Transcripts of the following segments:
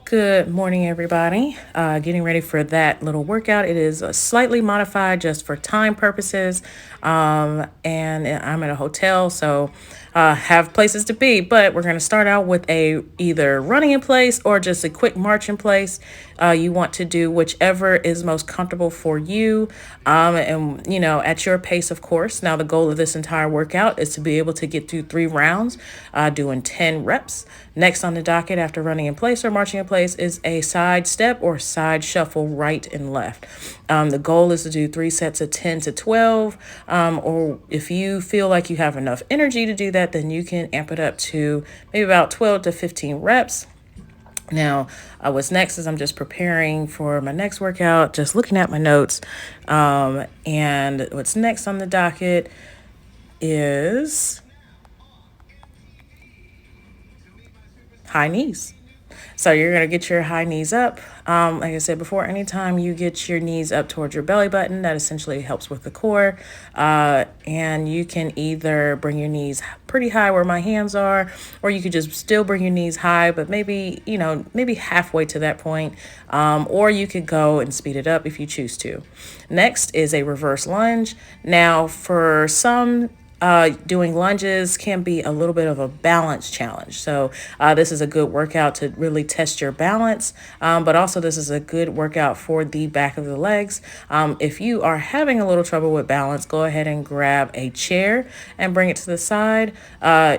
Good morning, everybody. Getting ready for that little workout. It is slightly modified just for time purposes. And I'm at a hotel, so have places to be. But we're going to start out with a either running in place or just a quick march in place. You want to do whichever is most comfortable for you, and at your pace, of course. Now, the goal of this entire workout is to be able to get through 3 rounds, doing 10 reps. Next on the docket after running in place or marching in place is a side step or side shuffle right and left. The goal is to do 3 sets of 10 to 12. Or if you feel like you have enough energy to do that, then you can amp it up to maybe about 12 to 15 reps. Now, what's next is I'm just preparing for my next workout, just looking at my notes. And what's next on the docket is high knees. So you're going to get your high knees up. Like I said before, anytime you get your knees up towards your belly button, that essentially helps with the core. And you can either bring your knees pretty high where my hands are, or you could just still bring your knees high, but maybe halfway to that point. Or you could go and speed it up if you choose to. Next is a reverse lunge. Now, for some, doing lunges can be a little bit of a balance challenge. So this is a good workout to really test your balance, but also this is a good workout for the back of the legs. If you are having a little trouble with balance, go ahead and grab a chair and bring it to the side.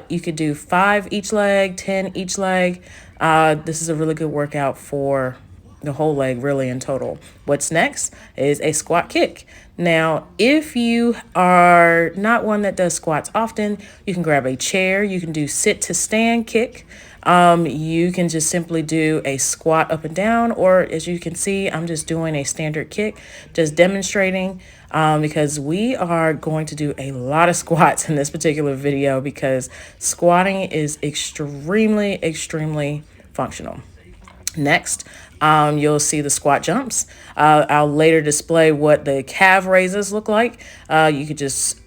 You could do 5 each leg, 10 each leg. This is a really good workout for the whole leg, really, in total. What's next is a squat kick. Now, if you are not one that does squats often, you can grab a chair. You can do sit to stand kick. You can just simply do a squat up and down, or as you can see, I'm just doing a standard kick, just demonstrating, because we are going to do a lot of squats in this particular video because squatting is extremely, extremely functional. Next, you'll see the squat jumps. I'll later display what the calf raises look like. You could just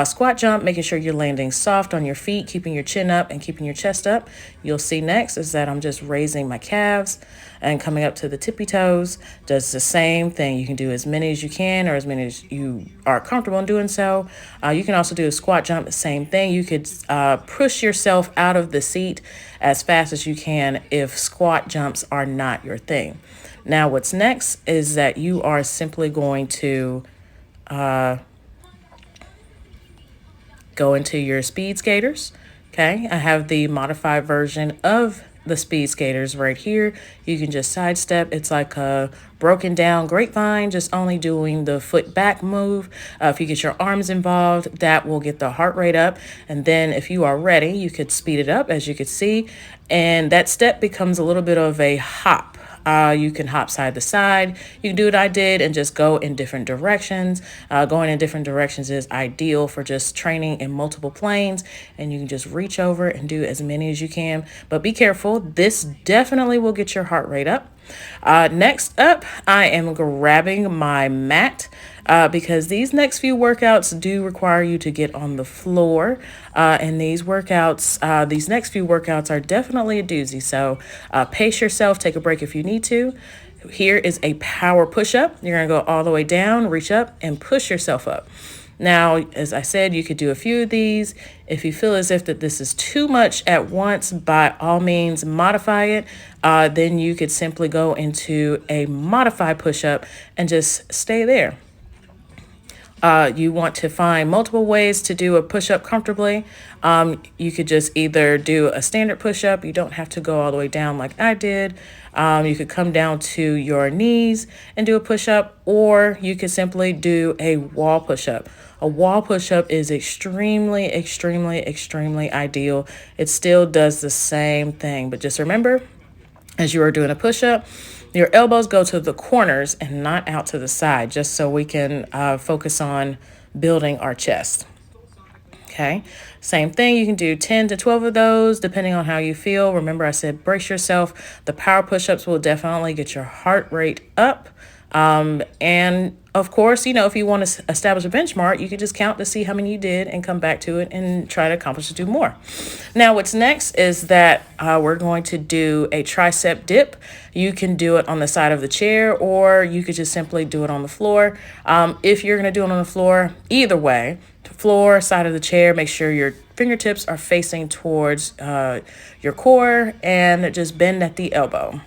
squat jump, making sure you're landing soft on your feet, keeping your chin up and keeping your chest up. You'll see next is that I'm just raising my calves and coming up to the tippy toes. Does the same thing. You can do as many as you can or as many as you are comfortable in doing so. You can also do a squat jump, the same thing. You could push yourself out of the seat as fast as you can if squat jumps are not your thing. Now, what's next is that you are simply going to go into your speed skaters. Okay, I have the modified version of the speed skaters right here. You can just sidestep. It's like a broken down grapevine, just only doing the foot back move. If you get your arms involved, that will get the heart rate up. And then if you are ready, you could speed it up, as you could see. And that step becomes a little bit of a hop. You can hop side to side. You can do what I did and just go in different directions. Going in different directions is ideal for just training in multiple planes, and you can just reach over and do as many as you can. But be careful. This definitely will get your heart rate up. Next up, I am grabbing my mat. Because these next few workouts do require you to get on the floor. And these next few workouts are definitely a doozy. So pace yourself, take a break if you need to. Here is a power push-up. You're going to go all the way down, reach up, and push yourself up. Now, as I said, you could do a few of these. If you feel as if that this is too much at once, by all means, modify it. Then you could simply go into a modified push-up and just stay there. You want to find multiple ways to do a push-up comfortably. You could just either do a standard push-up. You don't have to go all the way down like I did. You could come down to your knees and do a push-up, or you could simply do a wall push-up. A wall push-up is extremely, extremely, extremely ideal. It still does the same thing, but just remember, as you are doing a push-up, your elbows go to the corners and not out to the side, just so we can focus on building our chest. Okay, same thing. You can do 10 to 12 of those, depending on how you feel. Remember, I said brace yourself. The power push-ups will definitely get your heart rate up. And of course, if you want to establish a benchmark, you could just count to see how many you did and come back to it and try to accomplish to do more. Now, what's next is that we're going to do a tricep dip. You can do it on the side of the chair, or you could just simply do it on the floor. If you're going to do it on the floor, either way, floor, side of the chair, make sure your fingertips are facing towards your core and just bend at the elbow.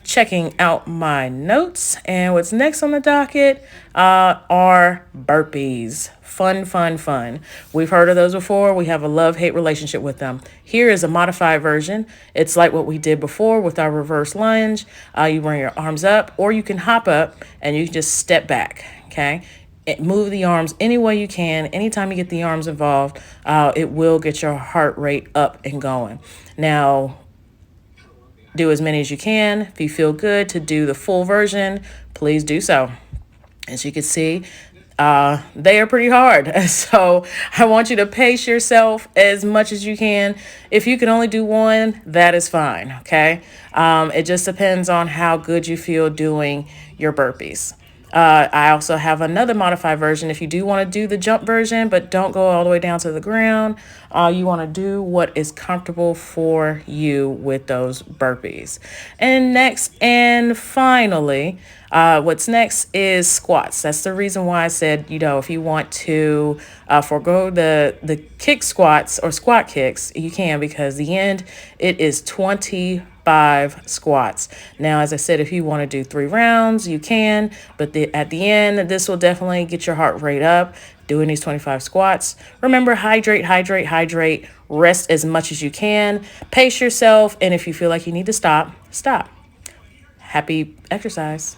Checking out my notes, and what's next on the docket are burpees. Fun, fun, fun. We've heard of those before. We have a love-hate relationship with them. Here is a modified version. It's like what we did before with our reverse lunge. You bring your arms up, or you can hop up and you can just step back, okay? Move the arms any way you can. Anytime you get the arms involved, it will get your heart rate up and going. Now, do as many as you can. If you feel good to do the full version, please do so. As you can see, they are pretty hard. So I want you to pace yourself as much as you can. If you can only do one, that is fine, okay? It just depends on how good you feel doing your burpees. I also have another modified version. If you do want to do the jump version, but don't go all the way down to the ground, you want to do what is comfortable for you with those burpees. And next and finally, what's next is squats. That's the reason why I said, if you want to forego the kick squats or squat kicks, you can, because the end, it is 25 squats. Now, as I said, if you want to do 3 rounds, you can, but at the end, this will definitely get your heart rate up doing these 25 squats. Remember, hydrate, hydrate, hydrate, rest as much as you can, pace yourself, and if you feel like you need to stop, stop. Happy exercise.